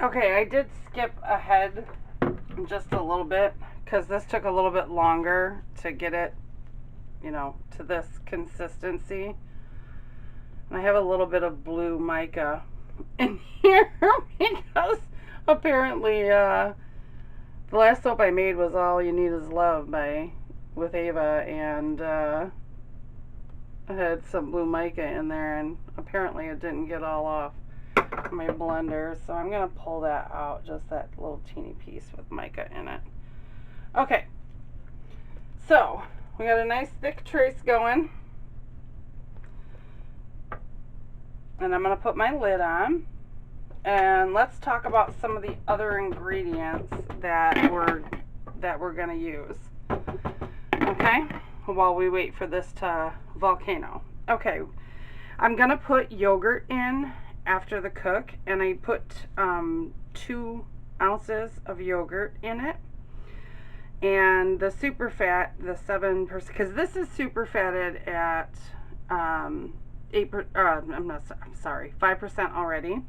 Okay, I did skip ahead just a little bit because this took a little bit longer to get it, to this consistency. And I have a little bit of blue mica in here because apparently the last soap I made was All You Need Is Love with Ava, and I had some blue mica in there, and apparently it didn't get all off my blender, so I'm going to pull that out, just that little teeny piece with mica in it. Okay, so we got a nice thick trace going, and I'm going to put my lid on, and let's talk about some of the other ingredients that we're going to use, okay, while we wait for this to volcano. Okay, I'm going to put yogurt in after the cook, and I put 2 ounces of yogurt in it, and the super fat, the 7%, because this is super fatted at 5% already,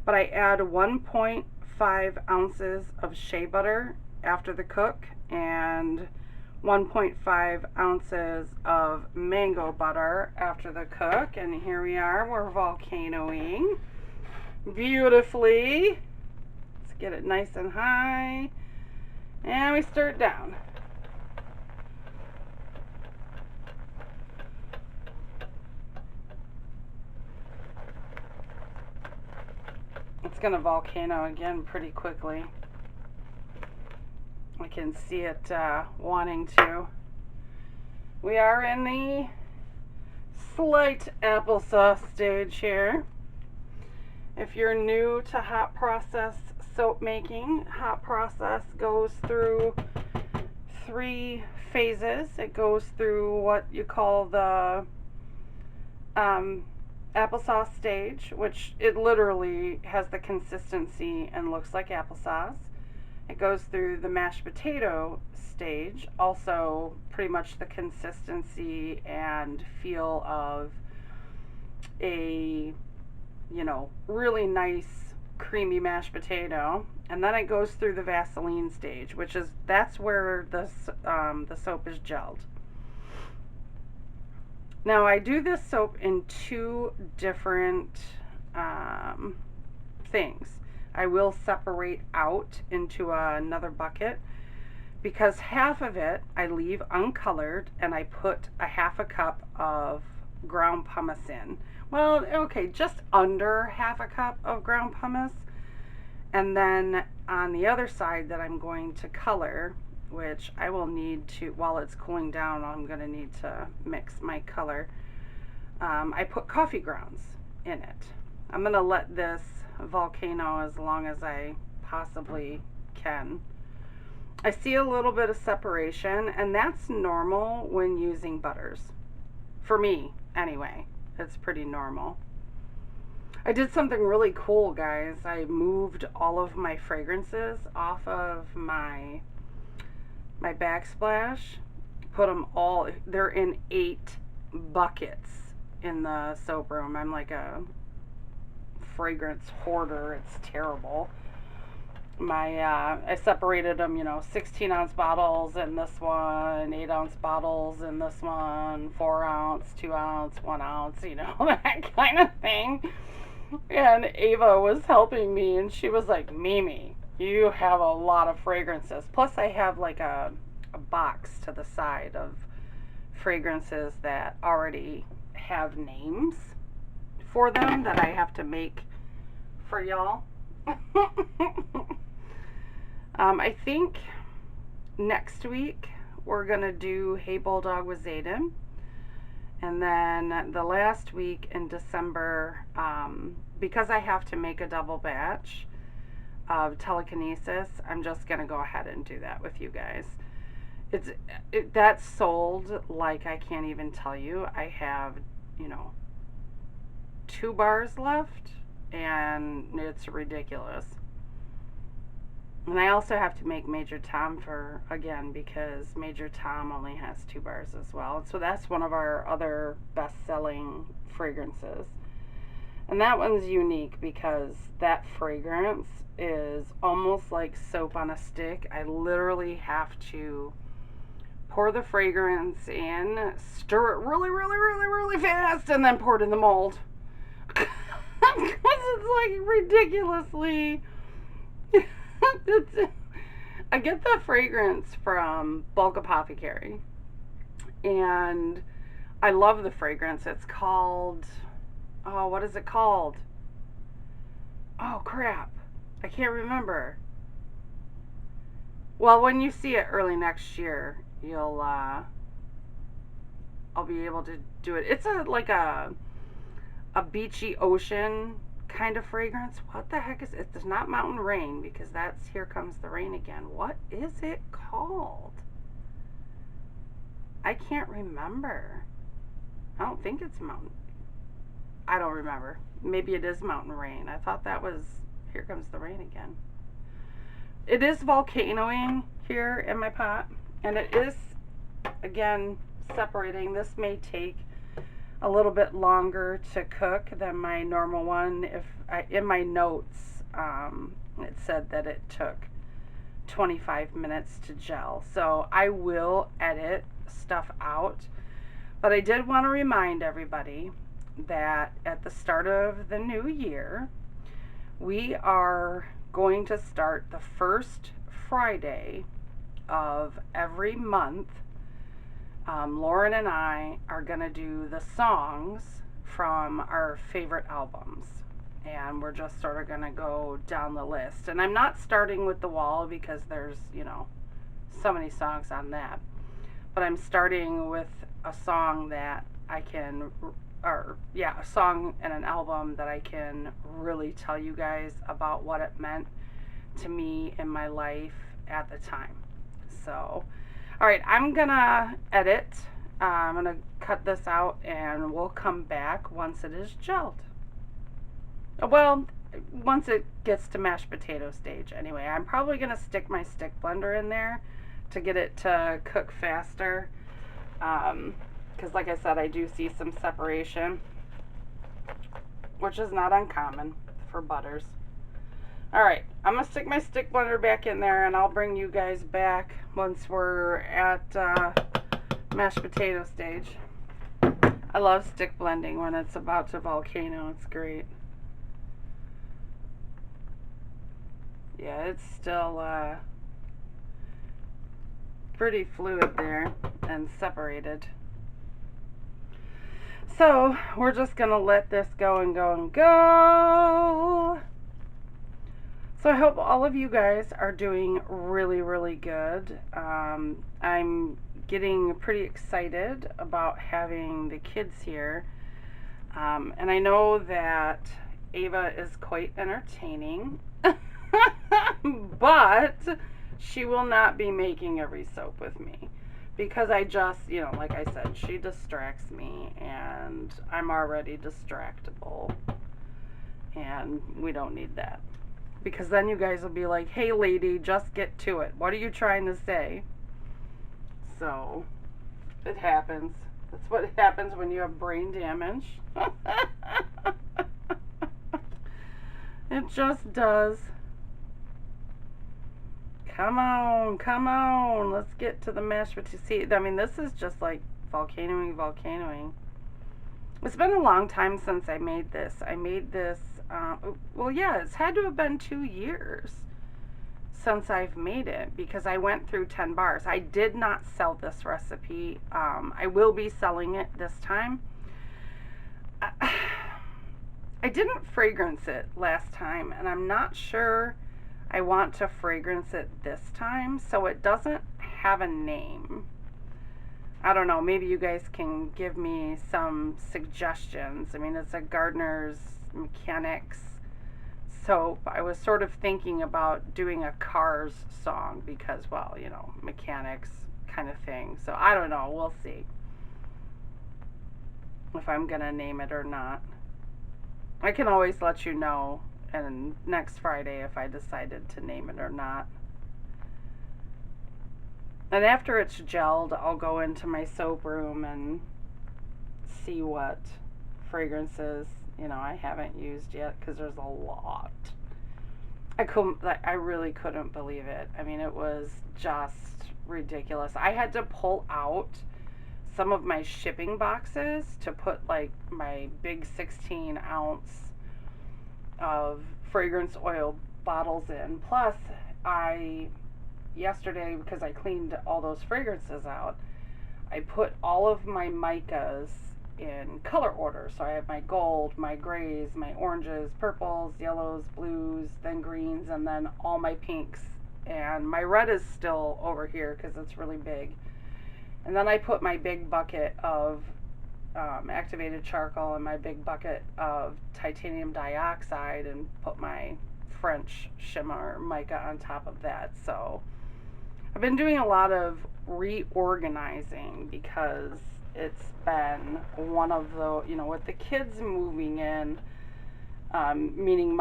but I add 1.5 ounces of shea butter after the cook and 1.5 ounces of mango butter after the cook, and here we are, we're volcanoing beautifully. Let's get it nice and high, and we stir it down. It's gonna volcano again pretty quickly. I can see it wanting to. We are in the slight applesauce stage here. If you're new to hot process soap making, hot process goes through 3 phases. It goes through what you call the applesauce stage, which it literally has the consistency and looks like applesauce. It goes through the mashed potato stage, also pretty much the consistency and feel of a, really nice creamy mashed potato. And then it goes through the Vaseline stage, that's where the soap is gelled. Now I do this soap in 2 different things. I will separate out into another bucket because half of it I leave uncolored, and I put a half a cup of ground pumice in. Well, okay, just under half a cup of ground pumice. And then on the other side that I'm going to color, which I will need to, while it's cooling down, I'm going to need to mix my color. I put coffee grounds in it. I'm going to let this volcano as long as I possibly can. I see a little bit of separation, and that's normal when using butters. For me, anyway, it's pretty normal. I did something really cool, guys. I moved all of my fragrances off of my backsplash. Put them all, they're in 8 buckets in the soap room. I'm like a fragrance hoarder. It's terrible. I separated them, 16-ounce bottles in this one, 8-ounce bottles in this one, 4-ounce, 2-ounce, 1-ounce, that kind of thing. And Ava was helping me, and she was like, Mimi, you have a lot of fragrances. Plus I have like a box to the side of fragrances that already have names for them that I have to make for y'all. I think next week we're gonna do Hey Bulldog with Zayden, and then the last week in December, because I have to make a double batch of telekinesis, I'm just gonna go ahead and do that with you guys. That's sold like I can't even tell you. I have 2 bars left, and it's ridiculous. And I also have to make Major Tom because Major Tom only has 2 bars as well. So that's one of our other best-selling fragrances. And that one's unique because that fragrance is almost like soap on a stick. I literally have to pour the fragrance in, stir it really, really, really, really fast, and then pour it in the mold. Because it's like ridiculously. I get the fragrance from Bulk Apothecary, and I love the fragrance. It's called, oh, what is it called? Oh, crap. I can't remember. Well, when you see it early next year, I'll be able to do it. It's like a beachy ocean kind of fragrance. What the heck is it? It's not Mountain Rain, because that's Here Comes the Rain Again. What is it called? I can't remember. I don't think it's Mountain. I don't remember. Maybe it is Mountain Rain. I thought that was Here Comes the Rain Again. It is volcanoing here in my pot, and it is, again, separating. This may take a little bit longer to cook than my normal one. In my notes, it said that it took 25 minutes to gel. So I will edit stuff out. But I did want to remind everybody that at the start of the new year, we are going to start the first Friday of every month. Lauren and I are going to do the songs from our favorite albums. And we're just sort of going to go down the list. And I'm not starting with The Wall because there's, so many songs on that. But I'm starting with a song that I can, a song and an album that I can really tell you guys about what it meant to me in my life at the time. So, all right, I'm gonna edit. I'm gonna cut this out, and we'll come back once it is gelled. Well, once it gets to mashed potato stage. Anyway, I'm probably gonna stick my stick blender in there to get it to cook faster. Because like I said, I do see some separation, which is not uncommon for butters. Alright, I'm going to stick my stick blender back in there, and I'll bring you guys back once we're at mashed potato stage. I love stick blending when it's about to volcano. It's great. Yeah, it's still pretty fluid there and separated. So we're just gonna let this go and go and go. So I hope all of you guys are doing really, really good. I'm getting pretty excited about having the kids here. And I know that Ava is quite entertaining, but she will not be making every soap with me. Because I just, like I said, she distracts me, and I'm already distractible, and we don't need that. Because then you guys will be like, hey lady, just get to it. What are you trying to say? So, it happens. That's what happens when you have brain damage. It just does. Come on, let's get to the mashed potatoes. See, I mean, this is just like volcanoing. It's been a long time since I made this. I made this, well, yeah, it's had to have been 2 years since I've made it, because I went through 10 bars. I did not sell this recipe. I will be selling it this time. I didn't fragrance it last time, and I'm not sure I want to fragrance it this time, so it doesn't have a name. I don't know, maybe you guys can give me some suggestions. I mean, it's a Gardner's Mechanics soap. I was sort of thinking about doing a Cars song because, well, mechanics kind of thing. So I don't know, we'll see if I'm gonna name it or not. I can always let you know and next Friday if I decided to name it or not. And after it's gelled, I'll go into my soap room and see what fragrances I haven't used yet because there's a lot. I really couldn't believe it. I mean, it was just ridiculous. I had to pull out some of my shipping boxes to put like my big 16-ounce of fragrance oil bottles in. Plus, yesterday, because I cleaned all those fragrances out, I put all of my micas in color order. So I have my gold, my grays, my oranges, purples, yellows, blues, then greens, and then all my pinks. And my red is still over here because it's really big. And then I put my big bucket of activated charcoal and my big bucket of titanium dioxide and put my French shimmer mica on top of that. So I've been doing a lot of reorganizing because it's been one of the, with the kids moving in, meaning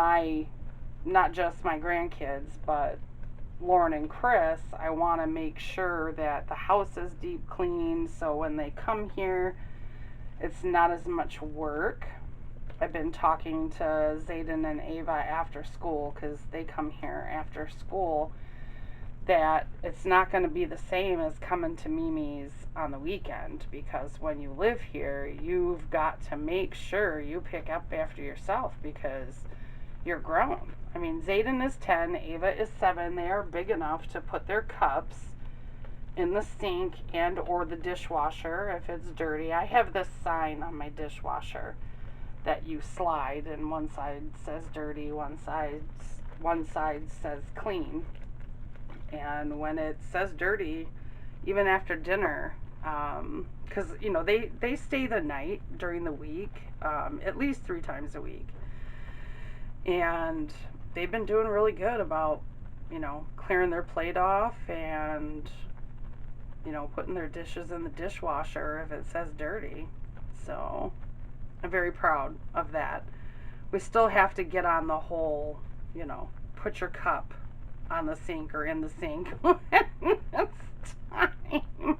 not just my grandkids, but Lauren and Chris, I want to make sure that the house is deep cleaned so when they come here, it's not as much work. I've been talking to Zayden and Ava after school because they come here after school, that it's not going to be the same as coming to Mimi's on the weekend, because when you live here, you've got to make sure you pick up after yourself because you're grown. I mean, Zayden is 10, Ava is 7. They are big enough to put their cups in the sink and or the dishwasher if it's dirty. I have this sign on my dishwasher that you slide, and one side says dirty, one side says clean. And when it says dirty, even after dinner, because they stay the night during the week, at least 3 times a week, and they've been doing really good about clearing their plate off and putting their dishes in the dishwasher if it says dirty. So I'm very proud of that. We still have to get on the whole, put your cup on the sink or in the sink when it's time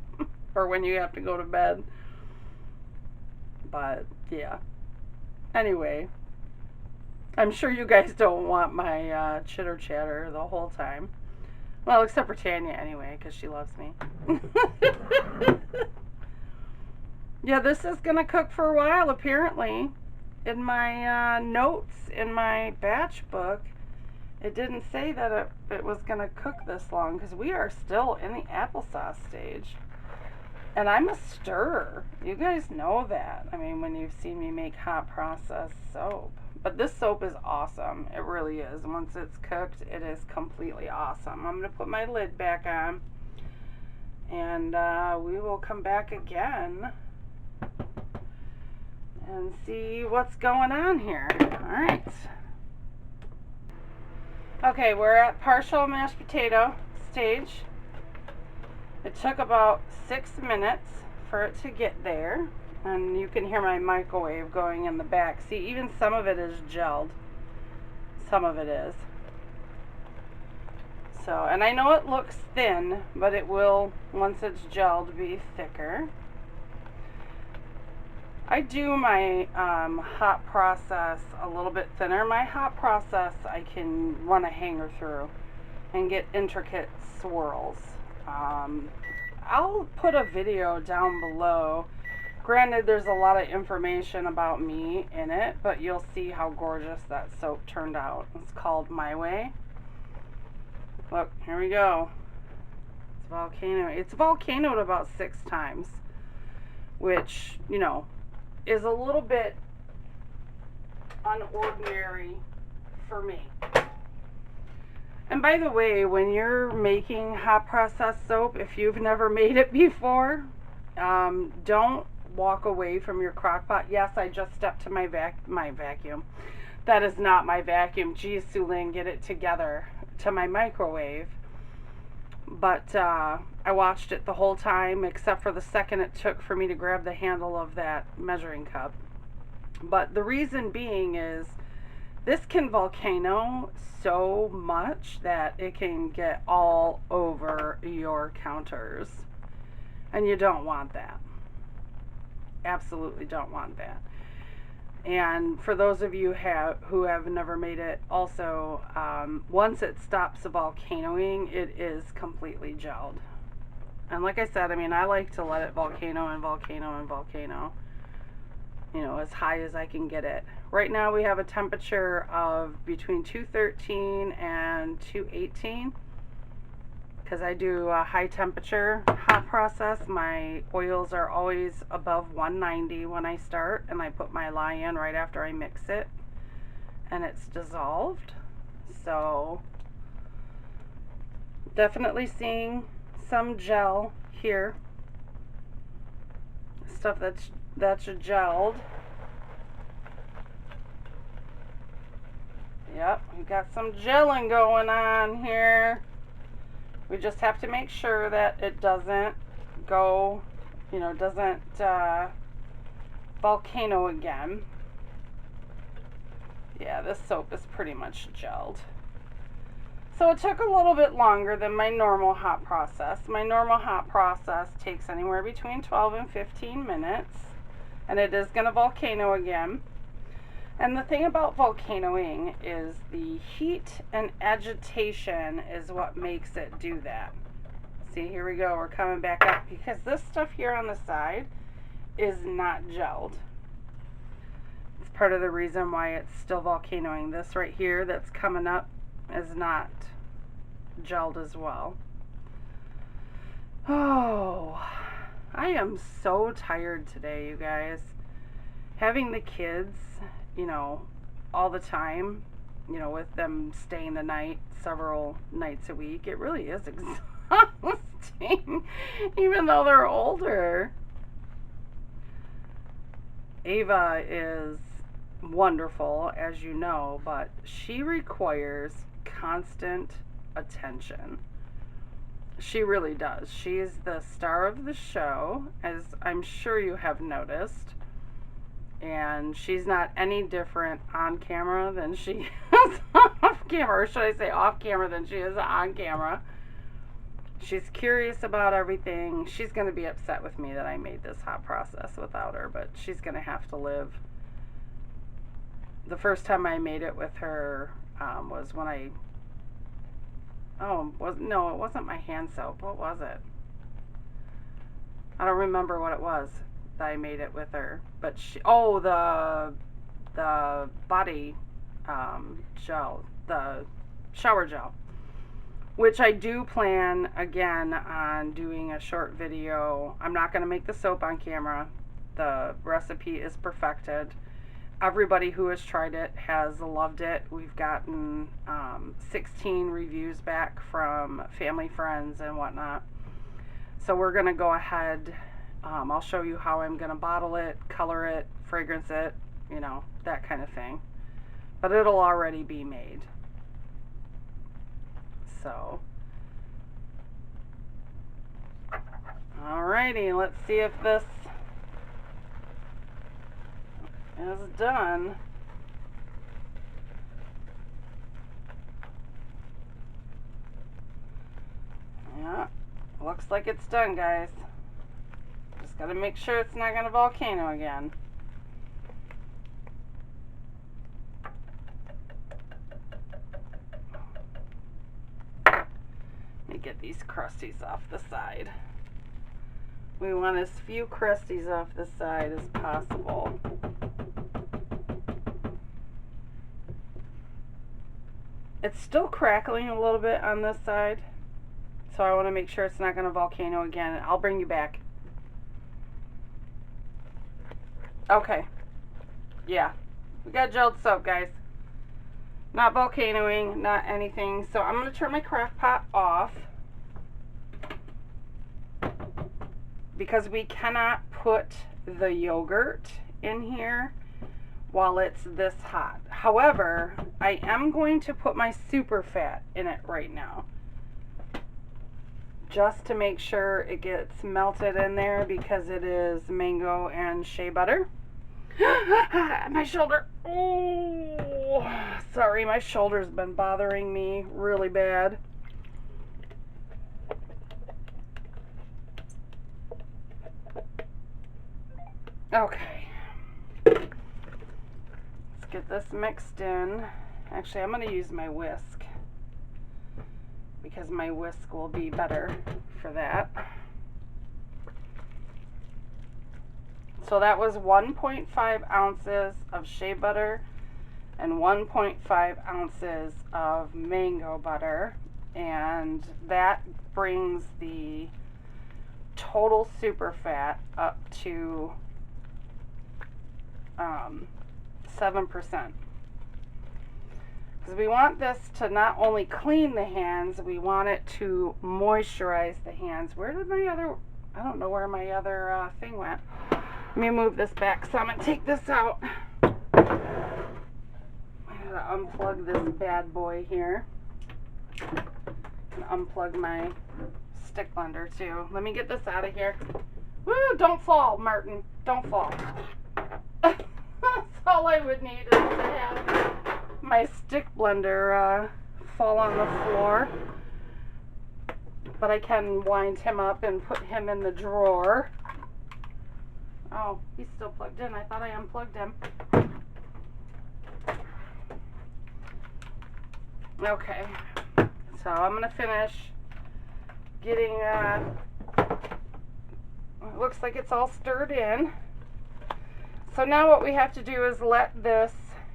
or when you have to go to bed. But yeah, anyway, I'm sure you guys don't want my chitter chatter the whole time. Well, except for Tanya anyway, because she loves me. Yeah, this is gonna cook for a while apparently. In my notes in my batch book, it didn't say that it was going to cook this long, because we are still in the applesauce stage. And I'm a stirrer. You guys know that. I mean, when you've seen me make hot process soap. But this soap is awesome. It really is. Once it's cooked, it is completely awesome. I'm going to put my lid back on. And we will come back again and see what's going on here. All right. Okay, we're at partial mashed potato stage. It took about 6 minutes for it to get there, and you can hear my microwave going in the back. See, even some of it is gelled. Some of it is. So, and I know it looks thin, but it will, once it's gelled, be thicker. I do my hot process a little bit thinner. My hot process I can run a hanger through and get intricate swirls. I'll put a video down below. Granted, there's a lot of information about me in it, but you'll see how gorgeous that soap turned out. It's called My Way. Look, here we go. It's volcano. It's volcanoed about 6 times, which, is a little bit unordinary for me. And by the way, when you're making hot process soap, if you've never made it before, don't walk away from your crock pot. Yes, I just stepped to my vacuum. That is not my vacuum. Geez, Sulin, get it together. To my microwave. But I watched it the whole time, except for the second it took for me to grab the handle of that measuring cup. But the reason being is this can volcano so much that it can get all over your counters. And you don't want that. Absolutely don't want that. And for those of you who have never made it, also, once it stops volcanoing, it is completely gelled. And like I said, I mean, I like to let it volcano and volcano and volcano, you know, as high as I can get it. Right now we have a temperature of between 213 and 218. Because I do a high temperature hot process, my oils are always above 190 when I start, and I put my lye in right after I mix it, and it's dissolved. So definitely seeing some gel here, stuff that's gelled. Yep, we've got some gelling going on here. We just have to make sure that it doesn't go, you know, doesn't volcano again. Yeah, this soap is pretty much gelled. So it took a little bit longer than my normal hot process. My normal hot process takes anywhere between 12 and 15 minutes, and it is going to volcano again. And the thing about volcanoing is the heat and agitation is what makes it do that. See, here we go, we're coming back up because this stuff here on the side is not gelled. It's part of the reason why it's still volcanoing. This right here that's coming up is not gelled as well. Oh, I am so tired today, you guys. Having the kids, you know, all the time, you know, with them staying the night several nights a week, it really is exhausting, even though they're older. Ava is wonderful, as you know, but she requires constant attention. She really does. She's the star of the show, as I'm sure you have noticed. And she's not any different on camera than she is off camera, or should I say off camera than she is on camera. She's curious about everything. She's going to be upset with me that I made this hot process without her, but she's going to have to live. The first time I made it with her was when it wasn't my hand soap. What was it? I don't remember what it was that I made it with her, but the body gel, the shower gel, which I do plan again on doing a short video. I'm not going to make the soap on camera. The recipe is perfected. Everybody who has tried it has loved it. We've gotten 16 reviews back from family, friends, and whatnot. So we're going to go ahead. I'll show you how I'm going to bottle it, color it, fragrance it, you know, that kind of thing. But it'll already be made. So, alrighty, let's see if this is done. Yeah, looks like it's done, guys. Just gotta make sure it's not gonna volcano again. Let me get these crusties off the side. We want as few crusties off the side as possible. It's still crackling a little bit on this side, so I want to make sure it's not going to volcano again. I'll bring you back. Okay. Yeah. We got gelled soap, guys. Not volcanoing, not anything. So I'm going to turn my craft pot off, because we cannot put the yogurt in here while it's this hot. However, I am going to put my super fat in it right now, just to make sure it gets melted in there, because it is mango and shea butter. My shoulder. Oh, sorry, my shoulder's been bothering me really bad. Okay. Get this mixed in. Actually, I'm going to use my whisk because my whisk will be better for that. So that was 1.5 ounces of shea butter and 1.5 ounces of mango butter, and that brings the total super fat up to 7%. Because we want this to not only clean the hands, we want it to moisturize the hands. Where did my other, I don't know where my other thing went. Let me move this back so I'm going to take this out. I gotta unplug this bad boy here. And unplug my stick blender too. Let me get this out of here. Woo, don't fall, Martin. Don't fall. That's all I would need is to have my stick blender fall on the floor. But I can wind him up and put him in the drawer. Oh, he's still plugged in. I thought I unplugged him. Okay, so I'm going to finish getting, it looks like it's all stirred in. So now what we have to do is let this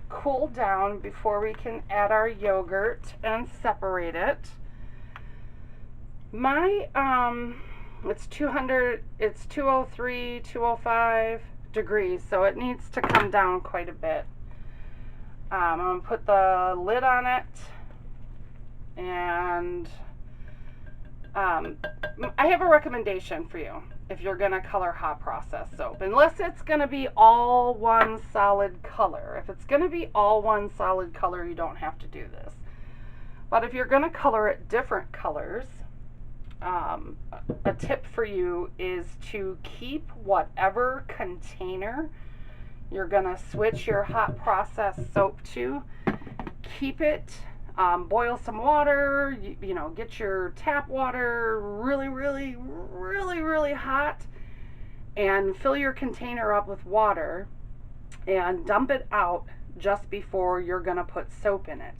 cool down before we can add our yogurt and separate it. My, it's 203, 205 degrees, so it needs to come down quite a bit. I'm going to put the lid on it, and I have a recommendation for you if you're going to color hot process soap. Unless it's going to be all one solid color. If it's going to be all one solid color, you don't have to do this. But if you're going to color it different colors, a tip for you is to keep whatever container you're going to switch your hot process soap to. Keep it, boil some water, you know, get your tap water really hot and fill your container up with water and dump it out just before you're going to put soap in it.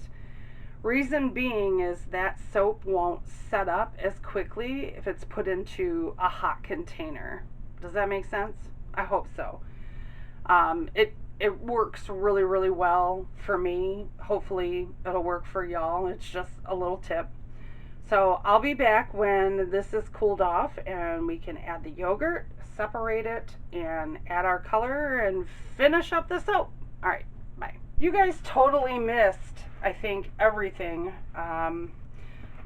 Reason being is that soap won't set up as quickly if it's put into a hot container. Does that make sense? I hope so. It works really well for me. Hopefully it'll work for y'all. It's just a little tip. So I'll be back when this is cooled off and we can add the yogurt, separate it, and add our color and finish up the soap. All right, bye. You guys totally missed, I think, everything.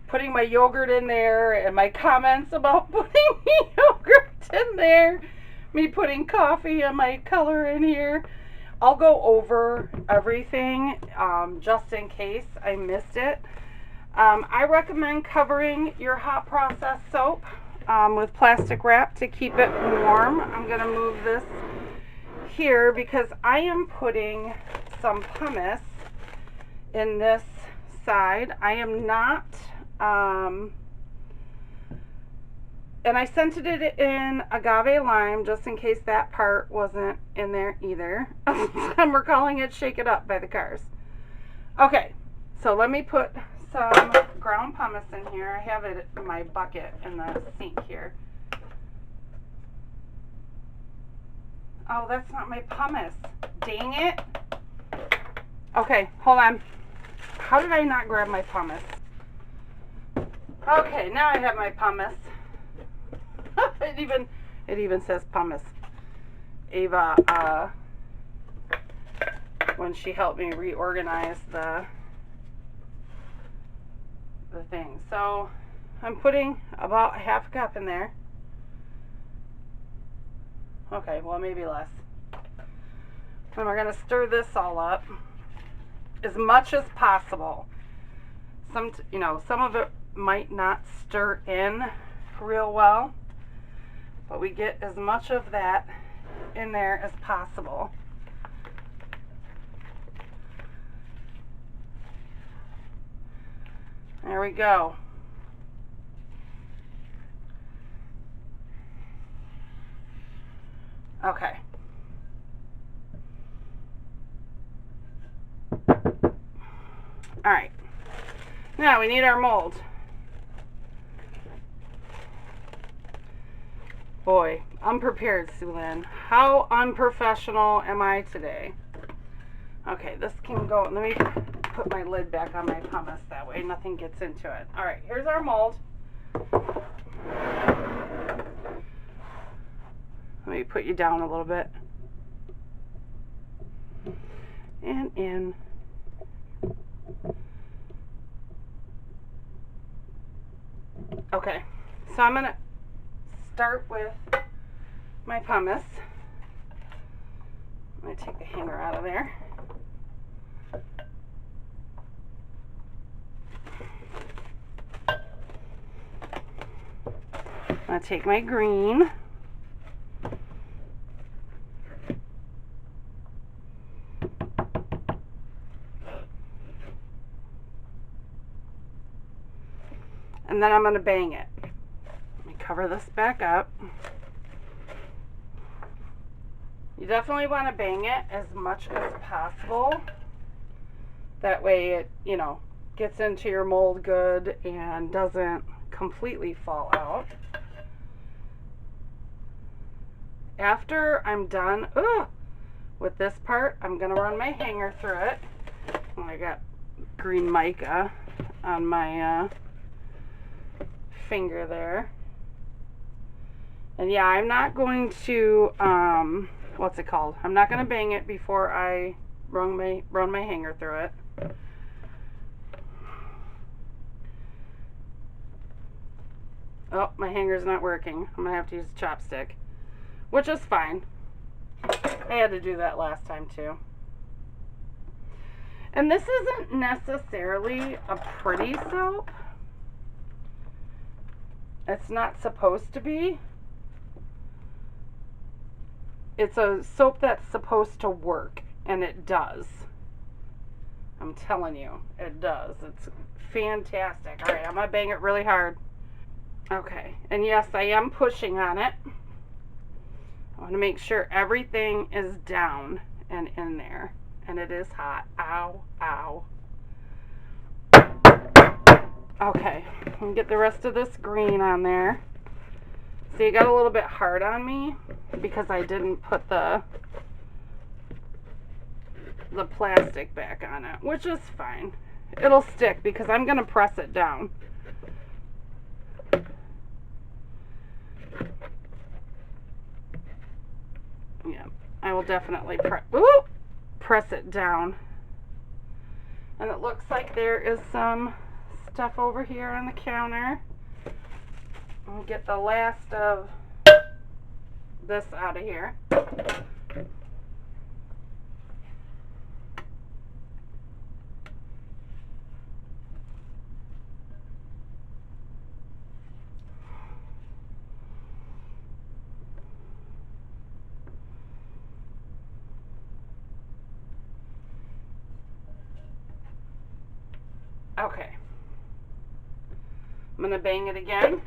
Putting my yogurt in there and my comments about putting yogurt in there. Me putting coffee and my color in here. I'll go over everything just in case I missed it. I recommend covering your hot process soap with plastic wrap to keep it warm. I'm going to move this here because I am putting some pumice in this side. I am not, and I scented it in Agave Lime just in case that part wasn't in there either. And we're calling it Shake It Up by the Cars. Okay, so let me put some ground pumice in here. I have it in my bucket in the sink here. Oh, that's not my pumice. Dang it. Okay, hold on. How did I not grab my pumice? Okay, now I have my pumice. It even says pumice. Ava, when she helped me reorganize the thing. So I'm putting about a half a cup in there. Okay, well maybe less. And we're gonna stir this all up as much as possible. Some of it might not stir in real well, but we get as much of that in there as possible. There we go. Okay. Now we need our mold. Boy, unprepared, Sue Lynn. How unprofessional am I today? Okay, this can go. Let me put my lid back on my pumice. That way nothing gets into it. All right, here's our mold. Let me put you down a little bit. And in. Okay, so I'm going to start with my pumice. I'm going to take the hanger out of there. I'm going to take my green. And then I'm going to bang it. Let me cover this back up. You definitely want to bang it as much as possible. That way it, you know, gets into your mold good and doesn't completely fall out. After I'm done with this part, I'm going to run my hanger through it. Oh, I got green mica on my finger there. And yeah, I'm not going to, what's it called? I'm not going to bang it before I run my hanger through it. Oh, my hanger's not working. I'm going to have to use a chopstick, which is fine. I had to do that last time too. And this isn't necessarily a pretty soap. It's not supposed to be. It's a soap that's supposed to work, and it does. I'm telling you, it does. It's fantastic. All right, I'm going to bang it really hard. Okay, and yes, I am pushing on it. I want to make sure everything is down and in there. And it is hot. Ow, ow. Okay, and get the rest of this green on there. See, it got a little bit hard on me because I didn't put the plastic back on it, which is fine. It'll stick because I'm going to press it down. Yeah, I will definitely press it down. And it looks like there is some stuff over here on the counter. I'll get the last of this out of here. Okay. I'm going to bang it again.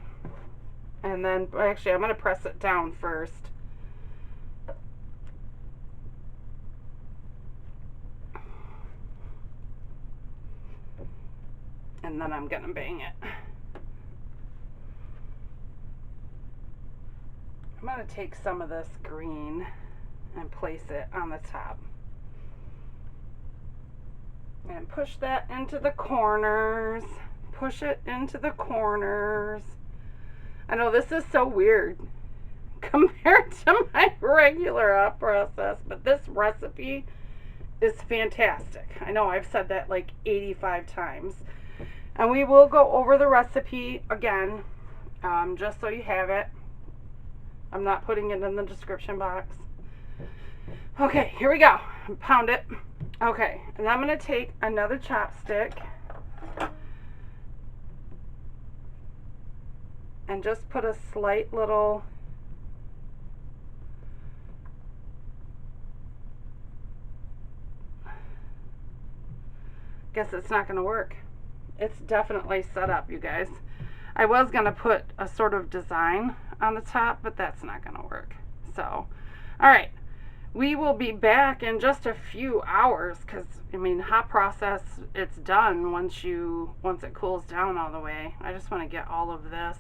And then, actually, I'm going to press it down first. And then I'm going to bang it. I'm going to take some of this green and place it on the top. And push that into the corners. Push it into the corners. I know this is so weird compared to my regular process, but this recipe is fantastic. I know I've said that like 85 times. And we will go over the recipe again, just so you have it. I'm not putting it in the description box. Okay, here we go. Pound it. Okay, and I'm going to take another chopstick and just put a slight little guess it's not going to work. It's definitely set up, you guys. I was going to put a sort of design on the top, but that's not going to work. So, all right. we will be back in just a few hours because, I mean, hot process, it's done once it cools down all the way. I just want to get all of this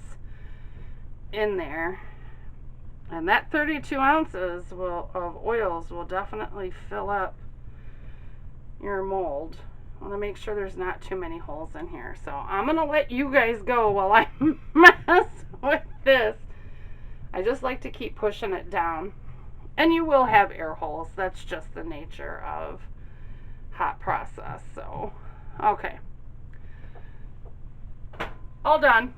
in there. And that 32 ounces of oils will definitely fill up your mold. I want to make sure there's not too many holes in here. So I'm going to let you guys go while I mess with this. I just like to keep pushing it down. And you will have air holes. That's just the nature of hot process. So, okay. All done.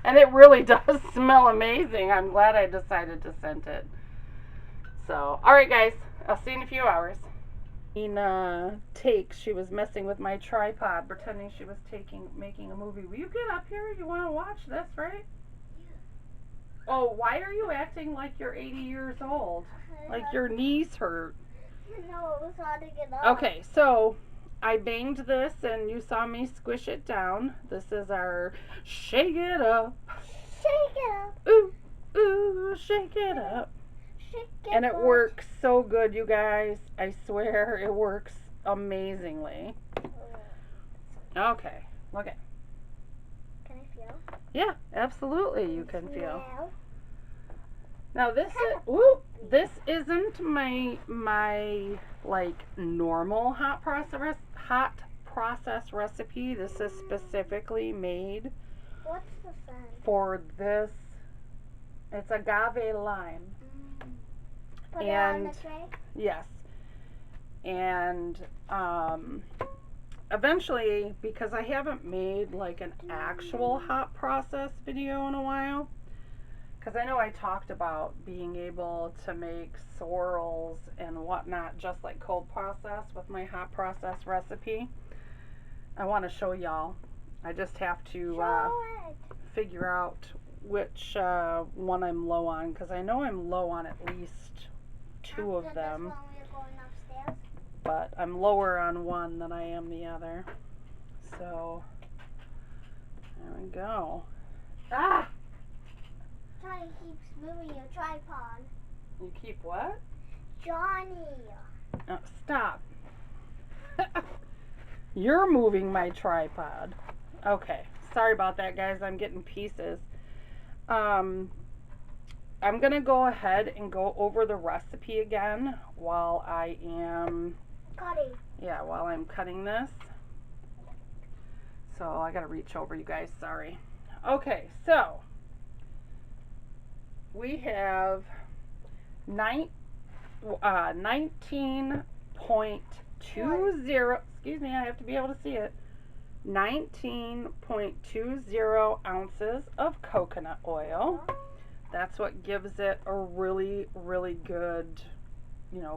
And it really does smell amazing. I'm glad I decided to scent it. So, alright guys. I'll see you in a few hours. She was messing with my tripod, pretending she was making a movie. Will you get up here? You want to watch this, right? Oh, why are you acting like you're 80 years old? Like your knees hurt. No, it was hard to get up. Okay, so I banged this and you saw me squish it down. This is our shake it up. Shake it up. Ooh, ooh, shake it up. Shake it And it up. works so good, you guys. I swear it works amazingly. Okay, look at. Can I feel? Yeah, absolutely you can feel. Smell. Now this isn't my like normal hot process recipe. This is specifically made What's the scent? for this. It's agave lime. Put it on the tray? Yes. And eventually, because I haven't made like an actual hot process video in a while, because I know I talked about being able to make swirls and whatnot just like cold process with my hot process recipe. I want to show y'all. I just have to figure out which one I'm low on, because I know I'm low on at least 2 of them, but I'm lower on one than I am the other. So there we go. Ah! Johnny keeps moving your tripod. You keep what? Johnny. Oh, stop. You're moving my tripod. Okay. Sorry about that, guys. I'm getting pieces. I'm going to go ahead and go over the recipe again while I am while I'm cutting this. So I got to reach over, you guys. Sorry. Okay, so we have 19.20, excuse me, I have to be able to see it, 19.20 ounces of coconut oil. That's what gives it a really, really good,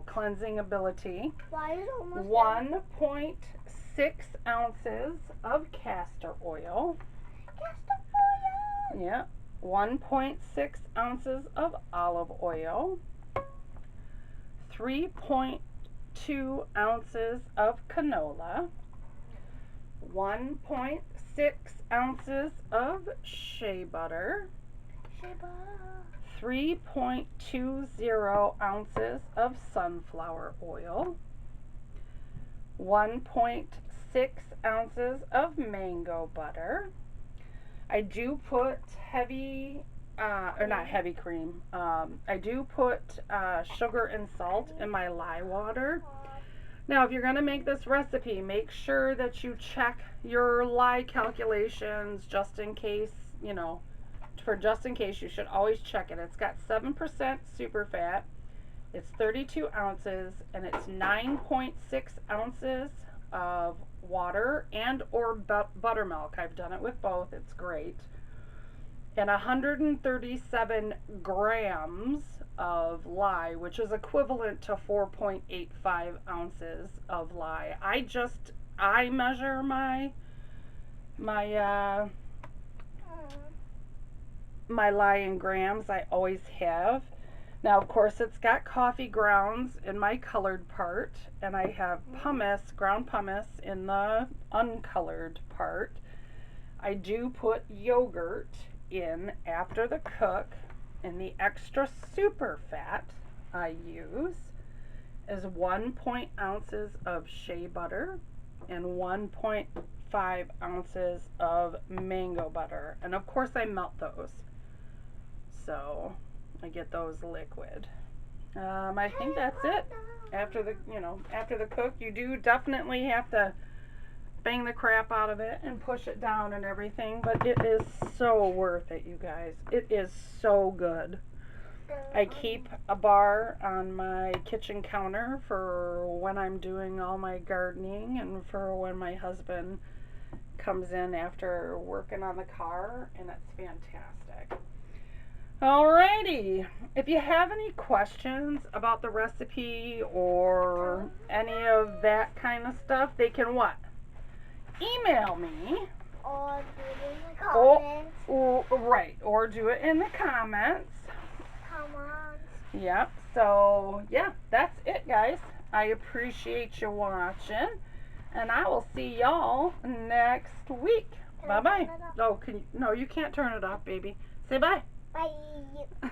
cleansing ability. 1.6 ounces of castor oil. Castor oil? Yeah. 1.6 ounces of olive oil. 3.2 ounces of canola. 1.6 ounces of shea butter. 3.20 ounces of sunflower oil. 1.6 ounces of mango butter. I do put not heavy cream. I do put sugar and salt in my lye water. Now, if you're going to make this recipe, make sure that you check your lye calculations just in case, just in case, you should always check it. It's got 7% super fat. It's 32 ounces, and it's 9.6 ounces of water and or buttermilk. I've done it with both. It's great. And 137 grams of lye, which is equivalent to 4.85 ounces of lye. I measure my lye in grams. I always have. Now, of course, it's got coffee grounds in my colored part, and I have ground pumice in the uncolored part. I do put yogurt in after the cook. And the extra super fat I use is 1 ounces of shea butter and 1.5 ounces of mango butter. And of course I melt those. So I get those liquid. I think that's it. After the cook, you do definitely have to bang the crap out of it and push it down and everything, but it is so worth it, you guys. It is so good. I keep a bar on my kitchen counter for when I'm doing all my gardening and for when my husband comes in after working on the car, and it's fantastic. Alrighty, if you have any questions about the recipe or any of that kind of stuff, they can what? Email me. Or do it in the comments. Right, or do it in the comments. Come on. Yep, so yeah, that's it, guys. I appreciate you watching, and I will see y'all next week. Bye-bye. Oh, no, you can't turn it off, baby. Say bye. Bye.